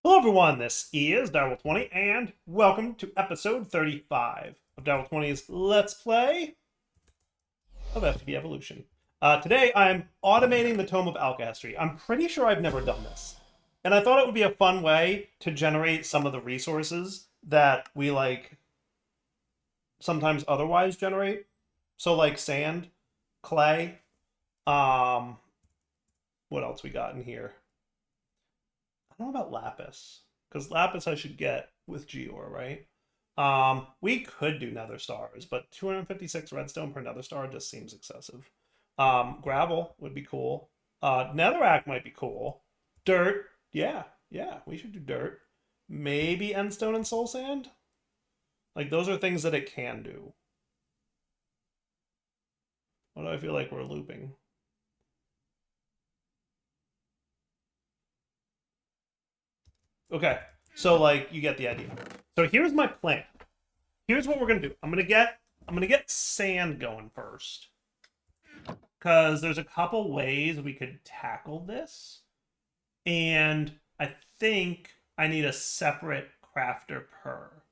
Hello everyone, this is Darwell20 and welcome to episode 35 of Darwell20's Let's Play of FTB Evolution. Today I'm automating the Tome of Alchemy. I'm pretty sure I've never done this. And I thought it would be a fun way to generate some of the resources that we sometimes otherwise generate. So like sand, clay, um, what else we got in here? I don't know about lapis, because lapis I should get with Geor, right? We could do nether stars, but 256 redstone per nether star just seems excessive. Gravel would be cool. Netherrack might be cool. Dirt, yeah, we should do dirt. Maybe endstone and soul sand. Like those are things that it can do. What do I feel like we're looping? Okay, so like you get the idea. So here's my plan. Here's what we're gonna do. I'm gonna get sand going first, because there's a couple ways we could tackle this, and I think I need a separate crafter per,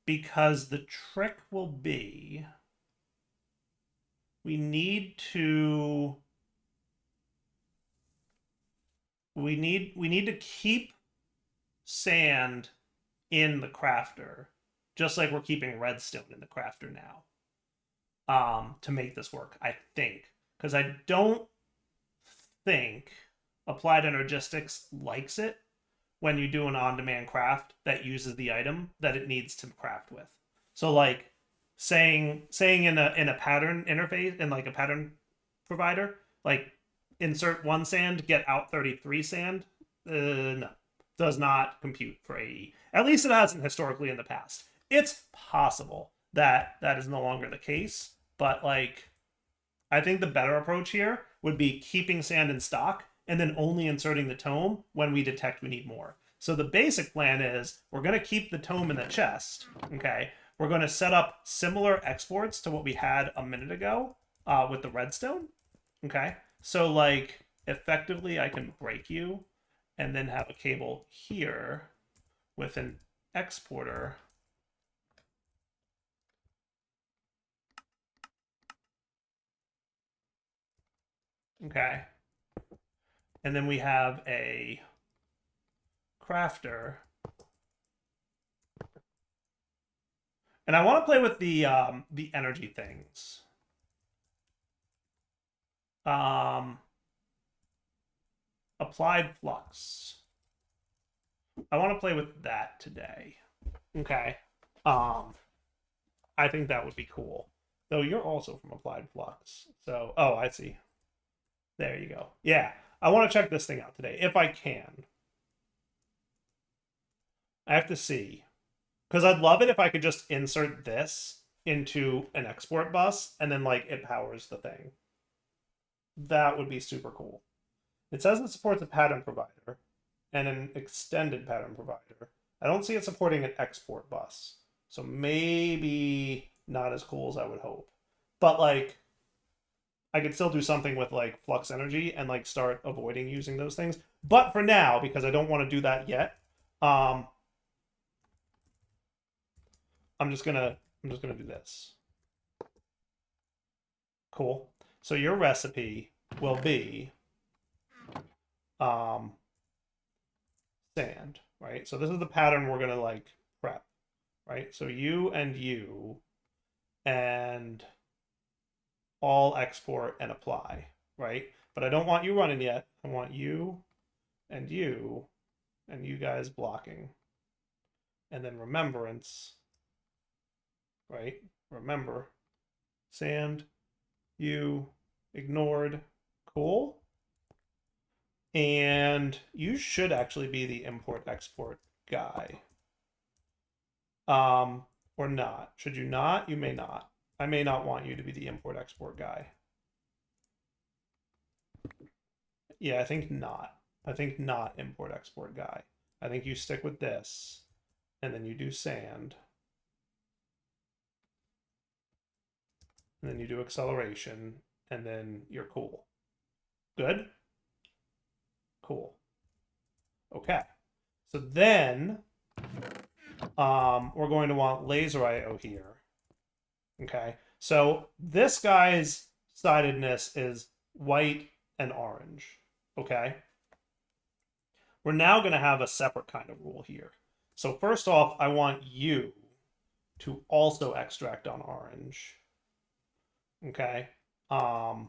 because the trick will be we need to we need to keep sand in the crafter, just like we're keeping redstone in the crafter now, to make this work, I think. Because I don't think Applied Energistics likes it when you do an on-demand craft that uses the item that it needs to craft with. So like saying in a pattern interface, in like a pattern provider, like insert 1 sand, get out 33 sand, no, does not compute for AE. At least it hasn't historically in the past. It's possible that that is no longer the case, but like I think the better approach here would be keeping sand in stock and then only inserting the tome when we detect we need more. So the basic plan is we're going to keep the tome in the chest, okay? We're going to set up similar exports to what we had a minute ago with the redstone, okay? So like effectively I can break you and then have a cable here with an exporter. Okay. And then we have a crafter. And I want to play with the energy things. Um, applied flux. I want to play with that today. Okay. Um, I think that would be cool. Though you're also from Applied Flux. So, oh, I see. There you go. Yeah. I want to check this thing out today if I can. I have to see. Because I'd love it if I could just insert this into an export bus and then like it powers the thing. That would be super cool. It says it supports a pattern provider and an extended pattern provider. I don't see it supporting an export bus. So maybe not as cool as I would hope. But like I could still do something with like flux energy and like start avoiding using those things. But for now, because I don't want to do that yet, um, I'm just gonna do this. Cool. So your recipe will be um, sand, right? So this is the pattern we're gonna like prep, right? So you and all export and apply, right? But I don't want you running yet. I want you and you guys blocking. And then remembrance, right? Remember, sand, you, ignored, cool. And you should actually be the import export guy. Or not. Should you not? You may not. I may not want you to be the import export guy. Yeah, I think not. I think not import export guy. I think you stick with this and then you do sand. And then you do acceleration and then you're cool. Good? Cool. Okay. So then we're going to want laser IO here. Okay, so this guy's sidedness is white and orange. Okay, we're now going to have a separate kind of rule here. So first off, I want you to also extract on orange. Okay. But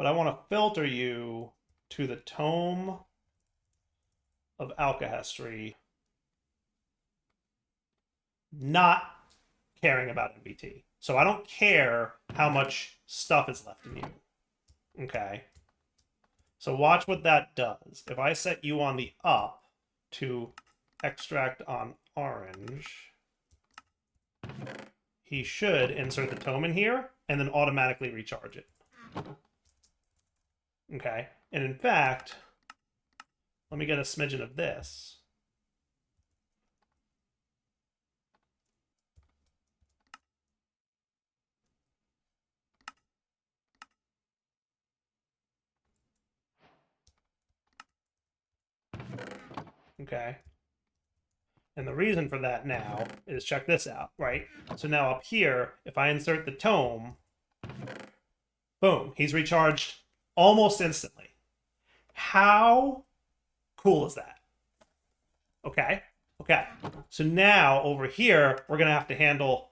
I want to filter you to the tome of alkahestry, not caring about NBT. So I don't care how much stuff is left in you. Okay. So watch what that does. If I set you on the up to extract on orange, he should insert the tome in here and then automatically recharge it. Okay. And in fact, let me get a smidgen of this. Okay. And the reason for that now is check this out, right? So now up here, if I insert the tome, boom, he's recharged almost instantly. How cool is that? Okay. Okay. So now over here, we're going to have to handle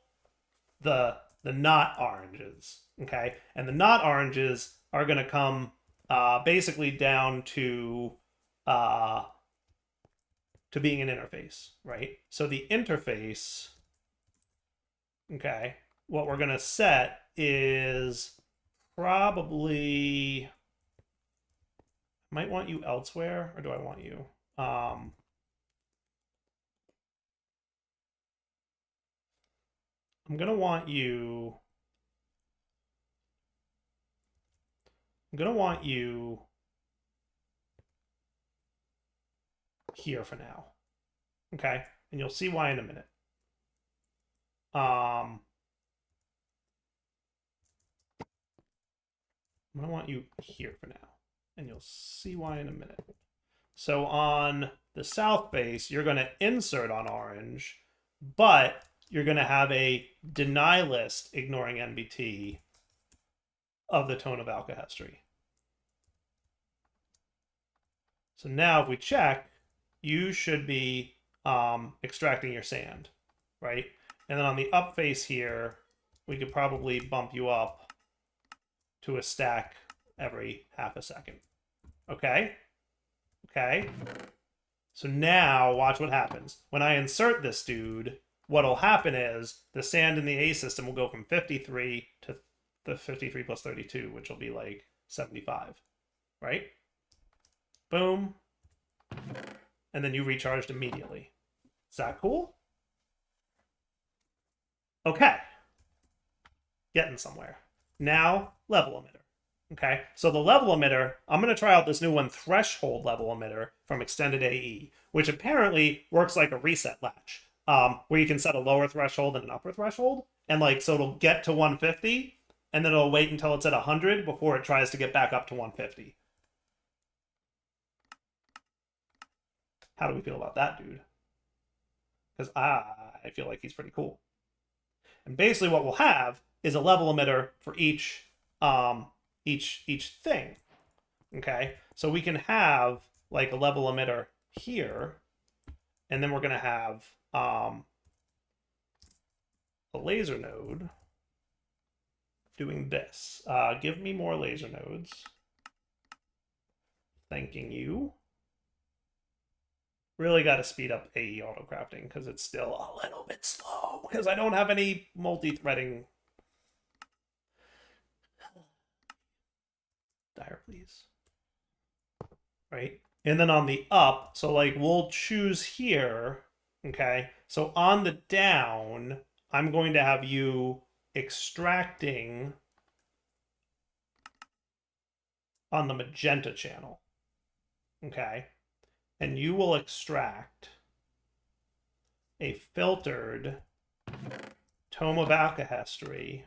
the not oranges. Okay. And the not oranges are going to come basically down to being an interface, right? So the interface, okay, what we're going to set is probably, might want you elsewhere, or do I want you? I'm going to want you, here for now. Okay, and you'll see why in a minute. I'm gonna want you here for now, and you'll see why in a minute. So on the south base, you're gonna insert on orange, but you're gonna have a deny list ignoring NBT of the tone of alkahestry. So now if we check, you should be extracting your sand, right? And then on the up face here, we could probably bump you up to a stack every half a second. Okay? Okay? So now watch what happens. When I insert this dude, what'll happen is the sand in the A system will go from 53 to the 53 plus 32, which will be like 75, right? Boom. And then you recharged immediately. Is that cool? Okay. Getting somewhere. Now, level emitter. Okay, so the level emitter, I'm going to try out this new one, threshold level emitter from Extended AE, which apparently works like a reset latch, where you can set a lower threshold and an upper threshold. And like, so it'll get to 150, and then it'll wait until it's at 100 before it tries to get back up to 150. How do we feel about that, dude? Because I feel like he's pretty cool. And basically what we'll have is a level emitter for each thing. Okay, so we can have like a level emitter here, and then we're going to have a laser node doing this. Give me more laser nodes. Thanking you. Really got to speed up AE autocrafting because it's still a little bit slow because I don't have any multi-threading. Dire, please. Right? And then on the up, so like we'll choose here, okay? So on the down, I'm going to have you extracting on the magenta channel, okay? And you will extract a filtered tome of alkahestry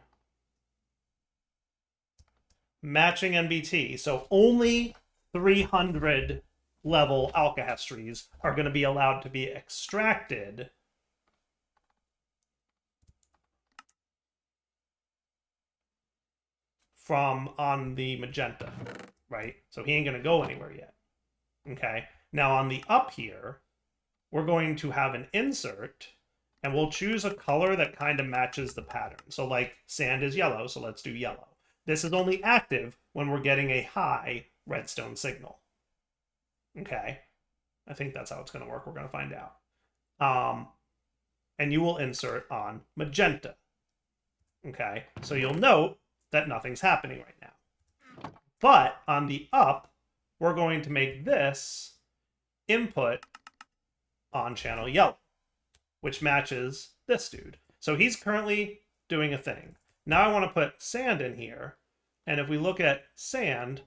matching NBT. So only 300 level alkahestries are going to be allowed to be extracted from on the magenta, right? So he ain't going to go anywhere yet. Okay. Now on the up here, we're going to have an insert and we'll choose a color that kind of matches the pattern. So like sand is yellow, so let's do yellow. This is only active when we're getting a high redstone signal. Okay. I think that's how it's going to work. We're going to find out. And you will insert on magenta. Okay. So you'll note that nothing's happening right now. But on the up, we're going to make this input on channel yellow, which matches this dude. So he's currently doing a thing. Now I want to put sand in here. And if we look at sand,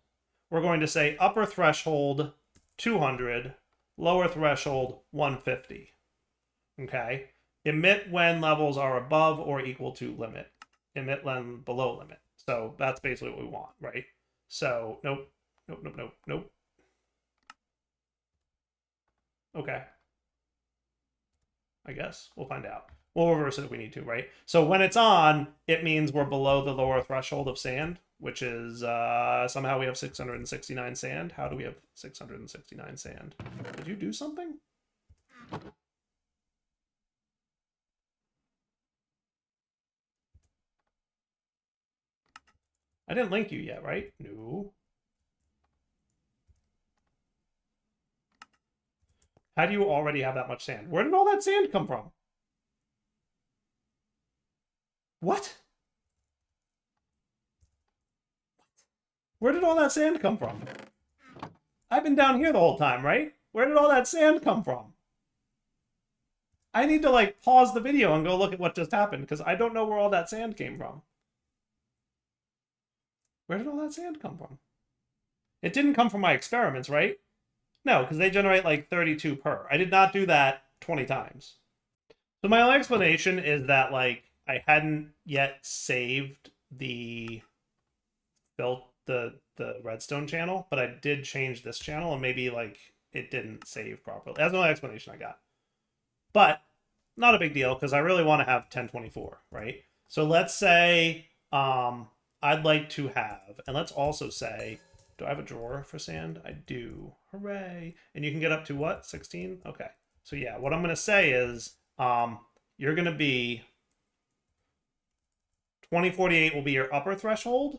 we're going to say upper threshold 200, lower threshold 150. Okay. Emit when levels are above or equal to limit. Emit when below limit. So that's basically what we want, right? So nope, nope, nope, nope, nope. Okay. I guess we'll find out. We'll reverse it if we need to, right? So when it's on, it means we're below the lower threshold of sand, which is somehow we have 669 sand. How do we have 669 sand? Did you do something? I didn't link you yet, right? No. How do you already have that much sand? Where did all that sand come from? What? Where did all that sand come from? I've been down here the whole time, right? Where did all that sand come from? I need to like pause the video and go look at what just happened because I don't know where all that sand came from. Where did all that sand come from? It didn't come from my experiments, right? No, because they generate like 32 per. I did not do that 20 times. So my only explanation is that like I hadn't yet saved the redstone channel, but I did change this channel and maybe like it didn't save properly. That's the only explanation I got. But not a big deal because I really want to have 1024, right? So let's say I'd like to have, and let's also say, do I have a drawer for sand? I do. Hooray. And you can get up to what? 16? Okay. So yeah, what I'm going to say is you're going to be 2048 will be your upper threshold,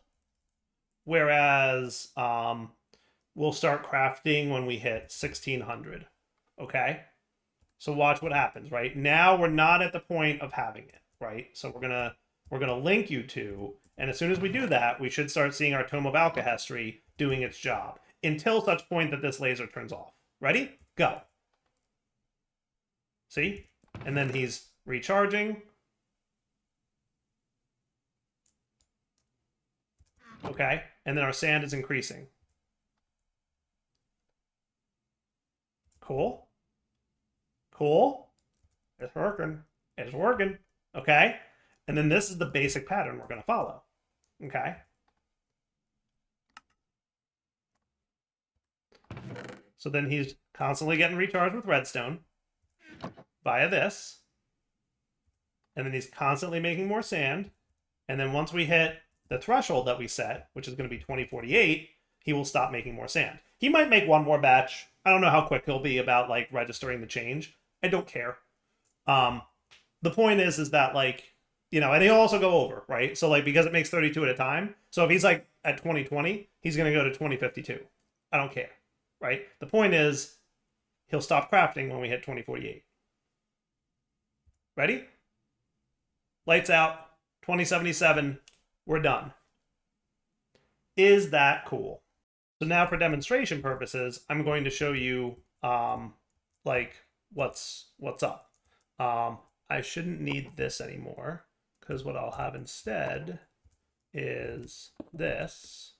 whereas we'll start crafting when we hit 1600. Okay? So watch what happens, right? Now we're not at the point of having it, right? So we're gonna link you to, and as soon as we do that, we should start seeing our Tome of Alkahestry doing its job until such point that this laser turns off. Ready? Go. See? And then he's recharging. Okay, and then our sand is increasing. Cool. Cool. It's working. It's working. Okay. And then this is the basic pattern we're going to follow. Okay. So then he's constantly getting recharged with redstone via this. And then he's constantly making more sand. And then once we hit the threshold that we set, which is going to be 2048, he will stop making more sand. He might make one more batch. I don't know how quick he'll be about like registering the change. I don't care. The point is that like, you know, and he'll also go over, right? So like, because it makes 32 at a time. So if he's like at 2020, he's going to go to 2052. I don't care, right? The point is he'll stop crafting when we hit 2048. Ready? Lights out, 2077, we're done. Is that cool? So now for demonstration purposes, I'm going to show you like what's up. I shouldn't need this anymore because what I'll have instead is this,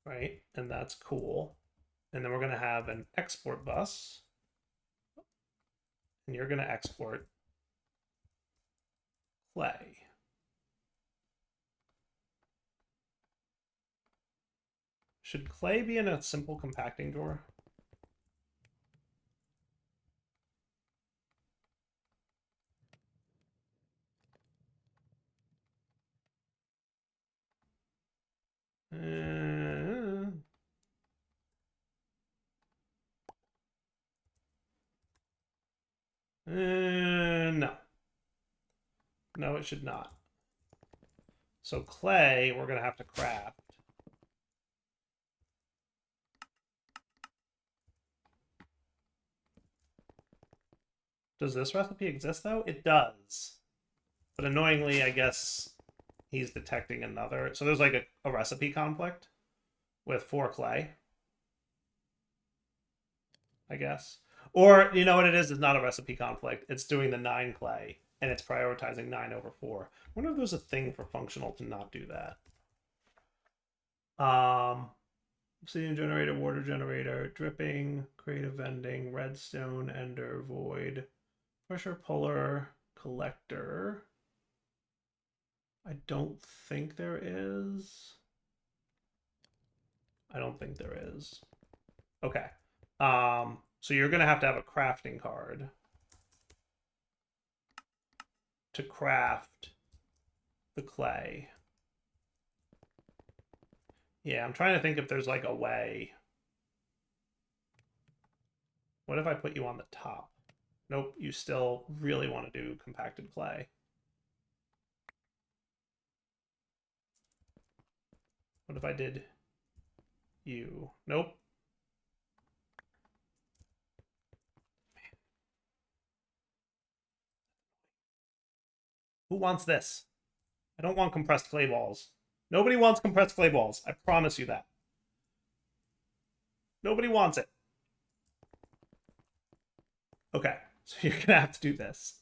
right? And that's cool. And then we're going to have an export bus. And you're going to export clay. Should clay be in a simple compacting drawer? No. No, it should not. So clay, we're going to have to craft. Does this recipe exist, though? It does. But annoyingly, I guess he's detecting another. So there's like a recipe conflict with 4 clay, I guess. Or, you know what it is? It's not a recipe conflict. It's doing the 9 clay, and it's prioritizing 9 over 4. I wonder if there's a thing for functional to not do that. Obsidian generator, water generator, dripping, creative vending, redstone, ender, void, pressure puller, collector. I don't think there is. I don't think there is. Okay. So you're gonna have to have a crafting card to craft the clay. Yeah, I'm trying to think if there's like a way. What if I put you on the top? Nope, you still really want to do compacted clay. What if I did you? Nope. Who wants this? I don't want compressed clay balls. Nobody wants compressed clay balls. I promise you that. Nobody wants it. Okay, so you're gonna have to do this.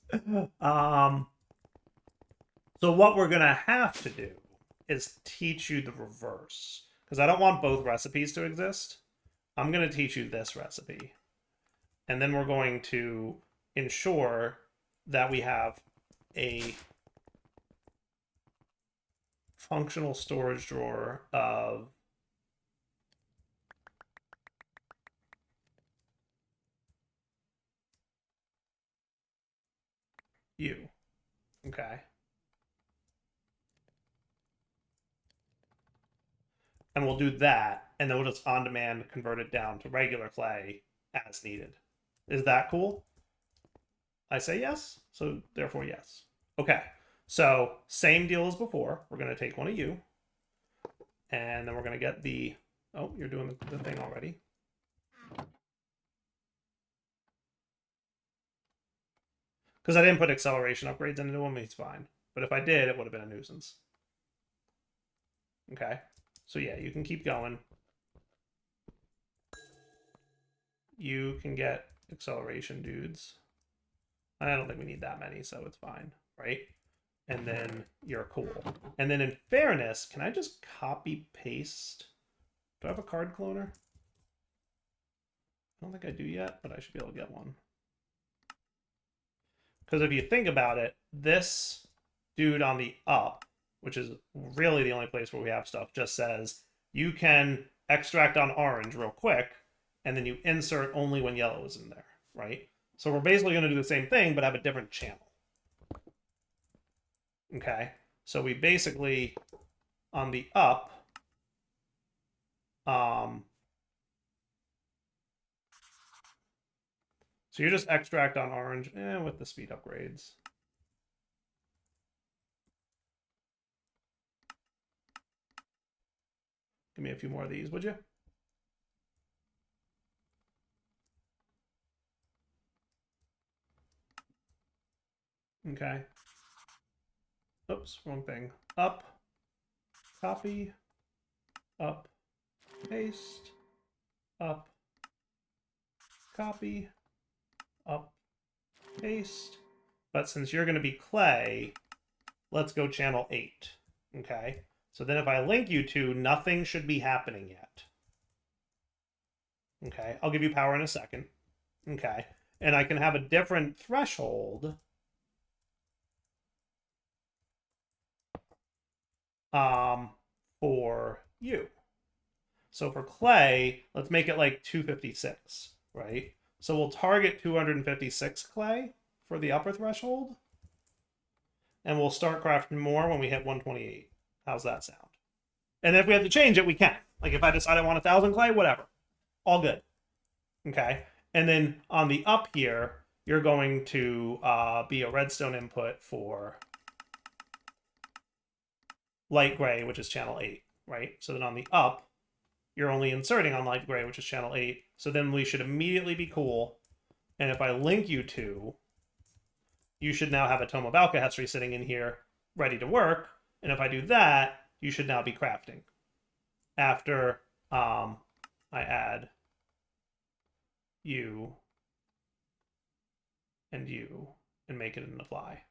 So what we're gonna have to do is teach you the reverse, because I don't want both recipes to exist. I'm gonna teach you this recipe, and then we're going to ensure that we have a functional storage drawer of you. Okay. And we'll do that, and then we'll just on demand convert it down to regular clay as needed. Is that cool? I say yes, so therefore yes. Okay, so same deal as before. We're going to take one of you, and then we're going to get the... Oh, you're doing the thing already. Because I didn't put acceleration upgrades into them, it's fine. But if I did, it would have been a nuisance. Okay, so yeah, you can keep going. You can get acceleration dudes. I don't think we need that many, so it's fine, right? And then you're cool. And then in fairness, can I just copy paste? Do I have a card cloner? I don't think I do yet, but I should be able to get one. Because if you think about it, this dude on the up, which is really the only place where we have stuff, just says you can extract on orange real quick, and then you insert only when yellow is in there, right? So we're basically going to do the same thing, but have a different channel. Okay, so we basically, on the up, so you just extract on orange with the speed upgrades. Give me a few more of these, would you? Okay. Oops, wrong thing. Up, copy, up, paste, up, copy, up, paste. But since you're going to be clay, let's go channel 8. Okay? So then if I link you to, nothing should be happening yet. Okay? I'll give you power in a second. Okay? And I can have a different threshold for you. So for clay, let's make it like 256, right? So we'll target 256 clay for the upper threshold. And we'll start crafting more when we hit 128. How's that sound? And if we have to change it, we can. Like if I decide I want 1,000 clay, whatever. All good. Okay. And then on the up here, you're going to be a redstone input for light gray, which is channel 8, right? So then on the up, you're only inserting on light gray, which is channel 8. So then we should immediately be cool. And if I link you to, you should now have a Tome of Alkahestry sitting in here ready to work. And if I do that, you should now be crafting. After I add you and make it an apply.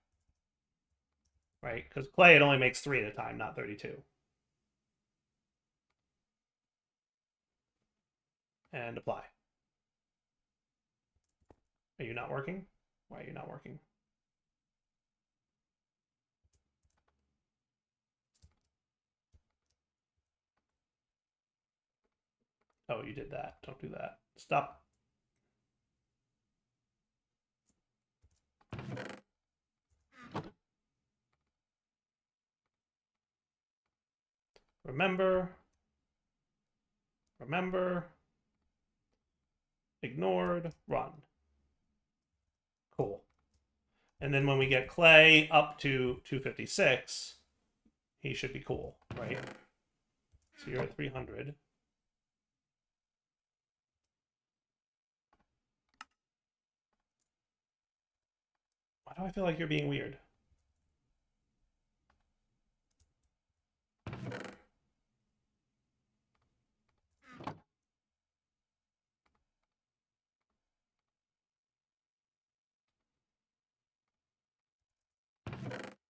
Right? Because clay, it only makes 3 at a time, not 32. And apply. Are you not working? Why are you not working? Oh, you did that. Don't do that. Stop. Remember. Ignored. Run. Cool. And then when we get clay up to 256, he should be cool, right? So you're at 300. Why do I feel like you're being weird?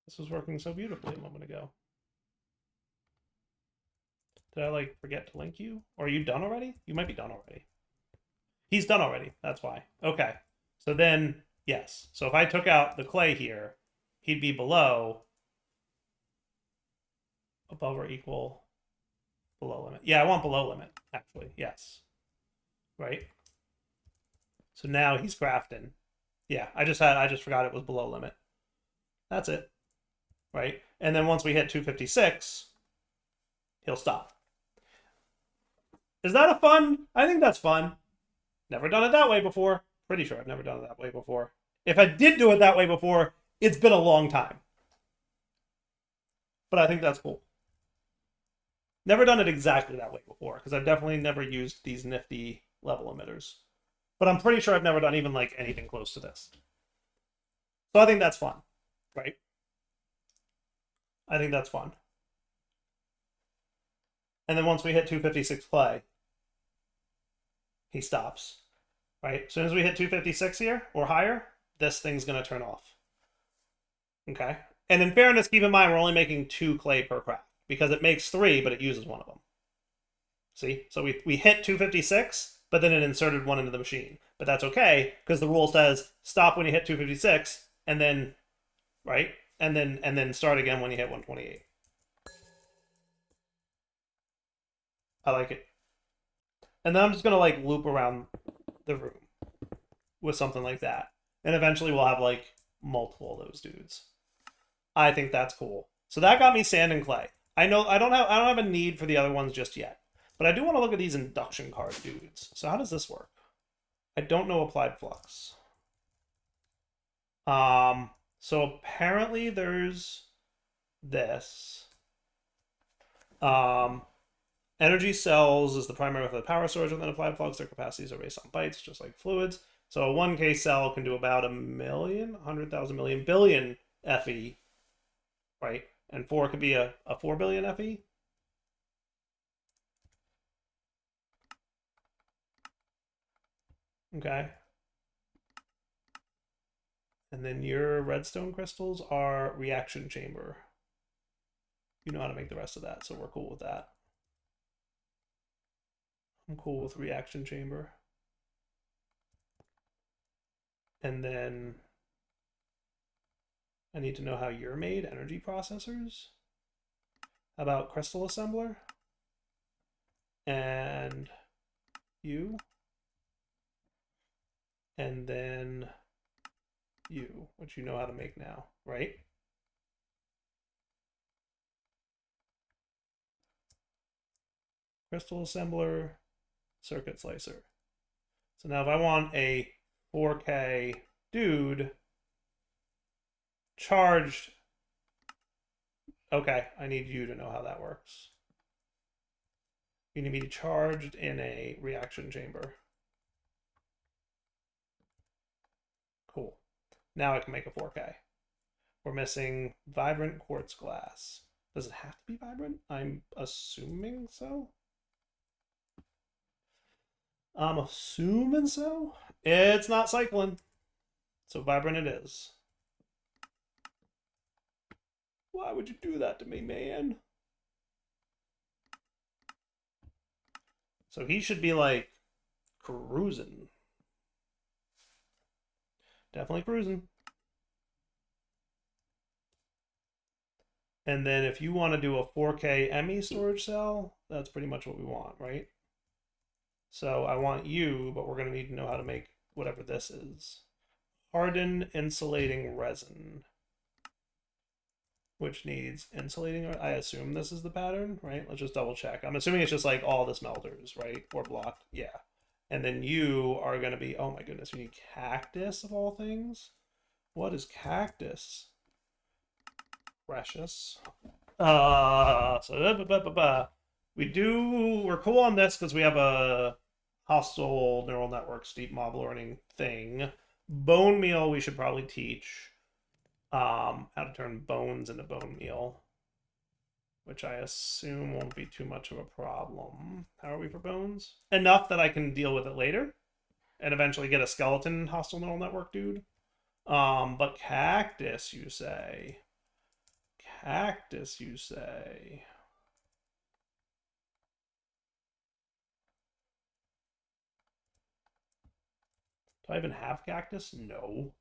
This was working so beautifully a moment ago. Did I like forget to link you? Or are you done already? You might be done already. He's done already. That's why. Okay. So then, yes. So if I took out the clay here, he'd be below, above or equal, below limit. Yeah, I want below limit, actually. Yes. Right? So now he's crafting. Yeah, I just forgot it was below limit. That's it. Right? And then once we hit 256, he'll stop. Is that a fun? I think that's fun. Never done it that way before. Pretty sure I've never done it that way before. If I did do it that way before, it's been a long time. But I think that's cool. Never done it exactly that way before, because I've definitely never used these nifty level emitters. But I'm pretty sure I've never done even like anything close to this. So I think that's fun, right? I think that's fun. And then once we hit 256 clay, he stops, right? As soon as we hit 256 here or higher, this thing's going to turn off. Okay? And in fairness, keep in mind, we're only making 2 clay per craft because it makes 3, but it uses 1 of them. See? So we hit 256, but then it inserted 1 into the machine. But that's okay, because the rule says stop when you hit 256, and then, right? And then start again when you hit 128. I like it. And then I'm just going to like loop around the room with something like that. And eventually we'll have like multiple of those dudes. I think that's cool. So that got me sand and clay. I know I don't have a need for the other ones just yet. But I do want to look at these induction card dudes. So how does this work? I don't know applied flux. So apparently there's this. Energy cells is the primary method of power storage within applied flux. Their capacities are based on bytes, just like fluids. So a 1K cell can do about 1,000,000, 100,000 million, billion FE, right? And 4 could be a 4 billion FE. Okay. And then your redstone crystals are reaction chamber. You know how to make the rest of that, so we're cool with that. I'm cool with reaction chamber. And then I need to know how you're made, energy processors. How about crystal assembler? and you, and then you, which you know how to make now, right? Crystal assembler, circuit slicer. So now if I want a 4K dude charged, okay, I need you to know how that works. You need to be charged in a reaction chamber. Cool. Now I can make a 4K. We're missing vibrant quartz glass. Does it have to be vibrant? I'm assuming so. I'm assuming so. It's not cycling. So vibrant it is. Why would you do that to me, man? So he should be like cruising. Definitely cruising. And then if you want to do a 4K ME storage cell, that's pretty much what we want, right? So I want you, but we're going to need to know how to make whatever this is. Hardened insulating resin, which needs insulating. I assume this is the pattern, right? Let's just double check. I'm assuming it's just like all the smelters, right? Or block. Yeah. And then you are going to be, oh my goodness, we need cactus of all things. What is cactus? Precious. We're cool on this because we have a hostile neural network steep mob learning thing. Bone meal we should probably teach. How to turn bones into bone meal, which I assume won't be too much of a problem. How are we for bones? Enough that I can deal with it later and eventually get a skeleton hostile neural network dude. But cactus, you say? Cactus, you say? Do I even have cactus? No.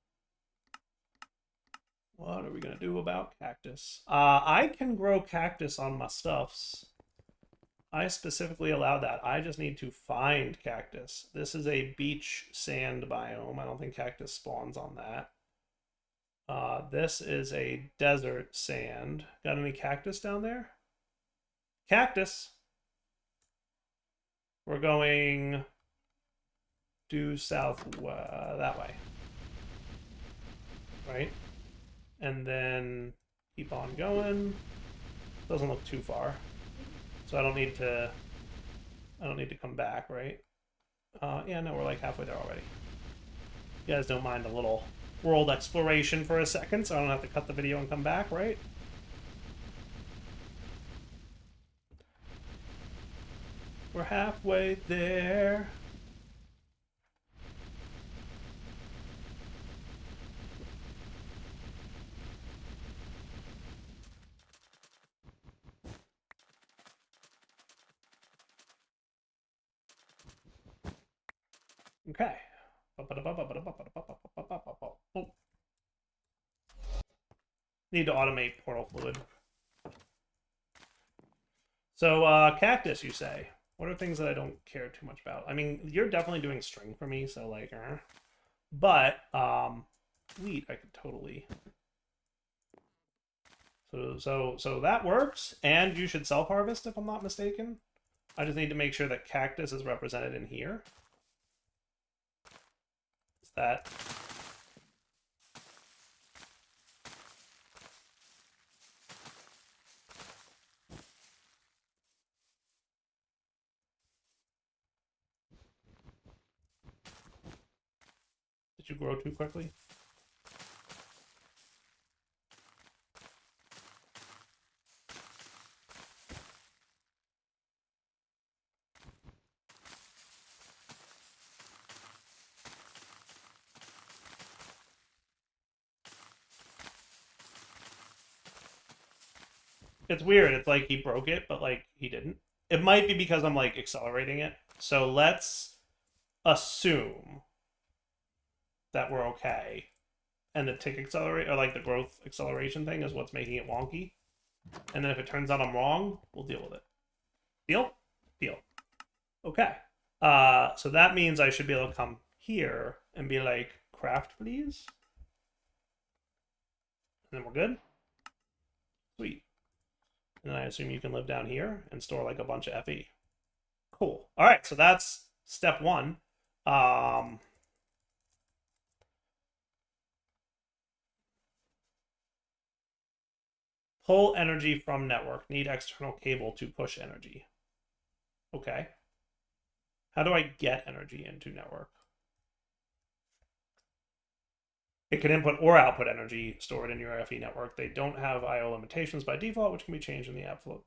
What are we going to do about cactus? I can grow cactus on my stuffs. I specifically allow that. I just need to find cactus. This is a beach sand biome. I don't think cactus spawns on that. This is a desert sand. Got any cactus down there? Cactus. We're going due south that way. Right? And then keep on going. Doesn't look too far. So I don't need to come back, right? Yeah, no, we're like halfway there already. You guys don't mind a little world exploration for a second, so I don't have to cut the video and come back, right? We're halfway there. Okay. Need to automate portal fluid. So, cactus, you say? What are things that I don't care too much about? I mean, you're definitely doing string for me, so like, but wheat I could totally. So that works, and you should self-harvest if I'm not mistaken. I just need to make sure that cactus is represented in here. Is that? Did you grow too quickly? It's weird. It's like he broke it, but like he didn't. It might be because I'm like accelerating it. So let's assume that we're okay. And the tick accelerate, or like the growth acceleration thing, is what's making it wonky. And then if it turns out I'm wrong, we'll deal with it. Deal? Deal. Okay. So that means I should be able to come here and be like, craft, please. And then we're good. Sweet. And I assume you can live down here and store like a bunch of FE. Cool. All right, so that's step one. Pull energy from network. Need external cable to push energy. Okay. How do I get energy into network? It can input or output energy stored in your FE network. They don't have I/O limitations by default, which can be changed in the app flow.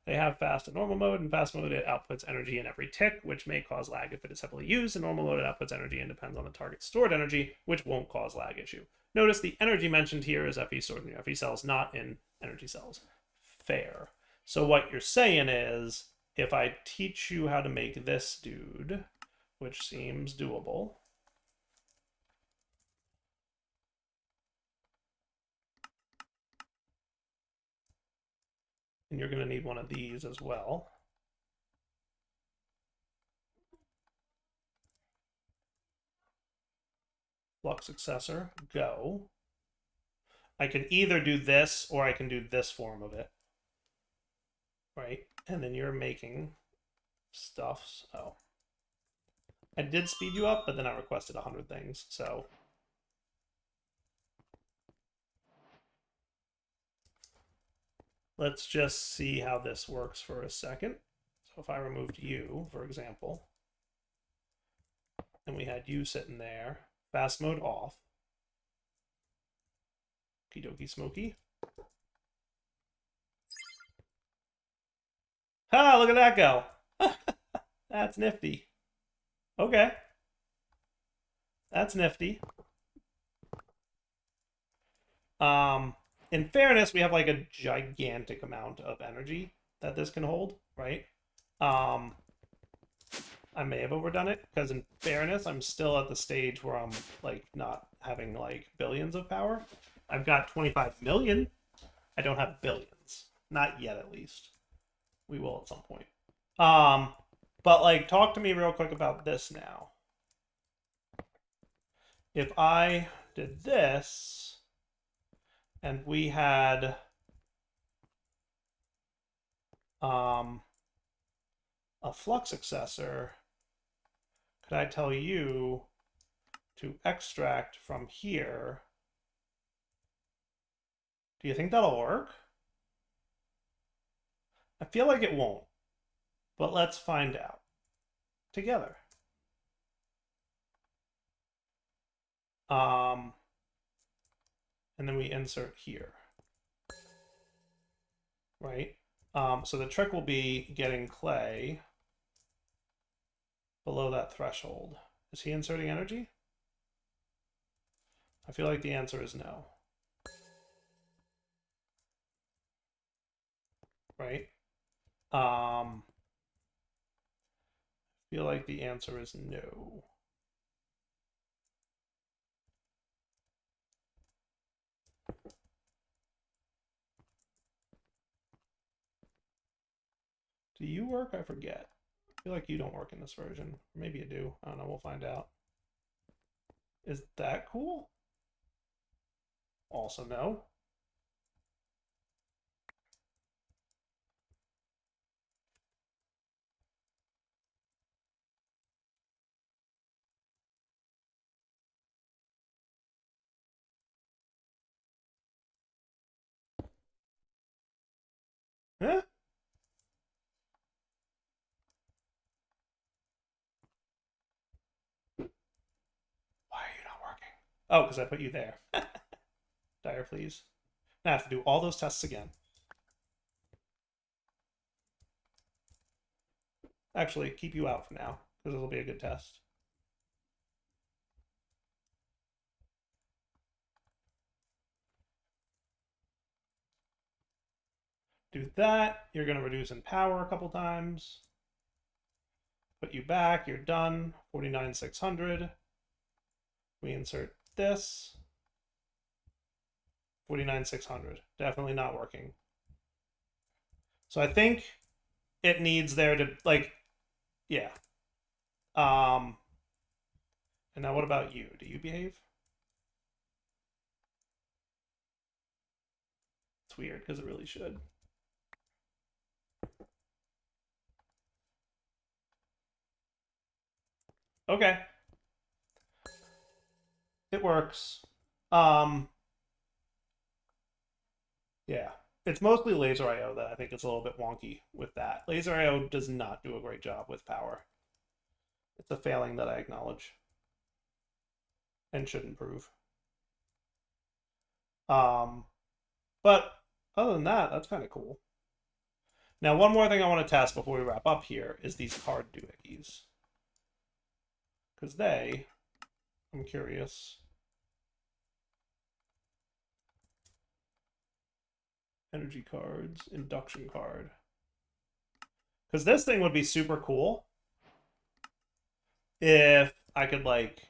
They have fast and normal mode. In fast mode, it outputs energy in every tick, which may cause lag if it is heavily used. In normal mode, it outputs energy and depends on the target's stored energy, which won't cause lag issue. Notice the energy mentioned here is FE stored in your FE cells, not in energy cells. Fair. So what you're saying is, if I teach you how to make this dude, which seems doable, and you're going to need one of these as well. Flux successor, go. I can either do this or I can do this form of it. Right? And then you're making stuff. So I did speed you up, but then I requested 100 things. So let's just see how this works for a second. So if I removed you, for example, and we had you sitting there, fast mode off. Okie dokie smoky. Ha, look at that go. That's nifty. Okay. That's nifty. In fairness, we have like a gigantic amount of energy that this can hold, right? I may have overdone it because in fairness, I'm still at the stage where I'm like not having like billions of power. I've got 25 million. I don't have billions. Not yet, at least. We will at some point. But like talk to me real quick about this now. If I did this and we had a flux successor, could I tell you to extract from here? Do you think that'll work? I feel like it won't, but let's find out together. And then we insert here, right? So the trick will be getting Clay below that threshold. Is he inserting energy? I feel like the answer is no. Right? I feel like the answer is no. Do you work? I forget. I feel like you don't work in this version. Maybe you do. I don't know. We'll find out. Is that cool? Also no. Huh? Why are you not working? Oh, because I put you there. Dire, please. Now I have to do all those tests again. Actually, keep you out for now, because this will be a good test. Do that. You're going to reduce in power a couple times. Put you back. You're done. 49,600. We insert this. 49,600. Definitely not working. So I think it needs there to, like, Yeah. And now what about you? Do you behave? It's weird because it really should. Okay. It works. Um, yeah. It's mostly laser IO that I think is a little bit wonky with that. Laser IO does not do a great job with power. It's a failing that I acknowledge and should improve. But other than that, that's kind of cool. Now, one more thing I want to test before we wrap up here is these card doohickeys. Because they, I'm curious. Energy cards, induction card. Because this thing would be super cool if I could, like,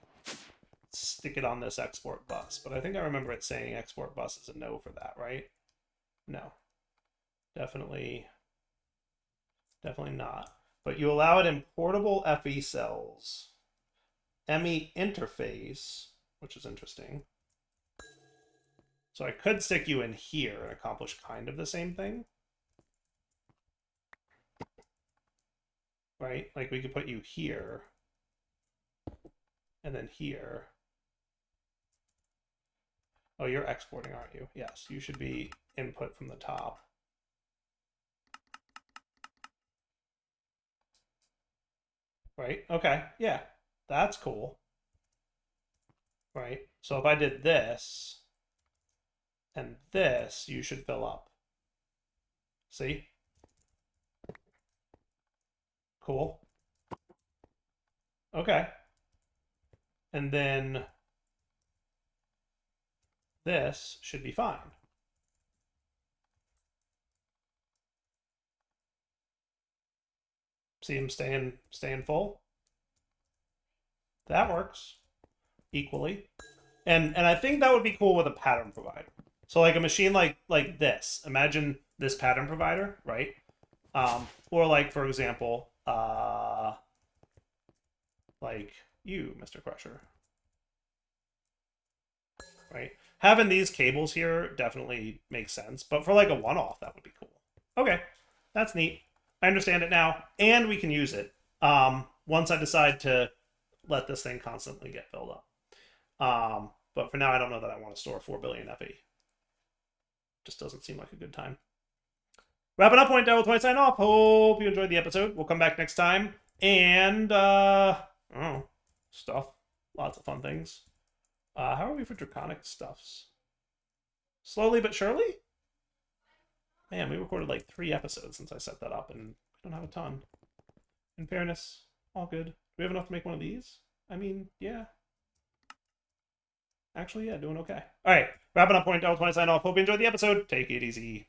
stick it on this export bus. But I think I remember it saying export bus is a no for that, right? No. Definitely not. But you allow it in portable FE cells. ME interface, which is interesting. So I could stick you in here and accomplish kind of the same thing. Right? Like we could put you here. And then here. Oh, you're exporting, aren't you? Yes, you should be input from the top. Right? Okay, yeah. That's cool. Right? So if I did this and this, you should fill up. See? Cool. Okay. And then this should be fine. See him staying full? That works equally. And I think that would be cool with a pattern provider. So like a machine like this. Imagine this pattern provider, right? Or like for example, like you, Mr. Crusher. Right? Having these cables here definitely makes sense, but for like a one-off, that would be cool. Okay, that's neat. I understand it now, and we can use it once I decide to let this thing constantly get filled up. But for now, I don't know that I want to store 4 billion FE. Just doesn't seem like a good time. Wrapping up, point down with my sign off. Hope you enjoyed the episode. We'll come back next time. And, stuff. Lots of fun things. How are we for draconic stuffs? Slowly but surely? Man, we recorded like 3 episodes since I set that up, and we don't have a ton. In fairness, all good. Do we have enough to make one of these? I mean, yeah. Actually, yeah, doing okay. All right, wrapping up, point down with my sign off. Hope you enjoyed the episode. Take it easy.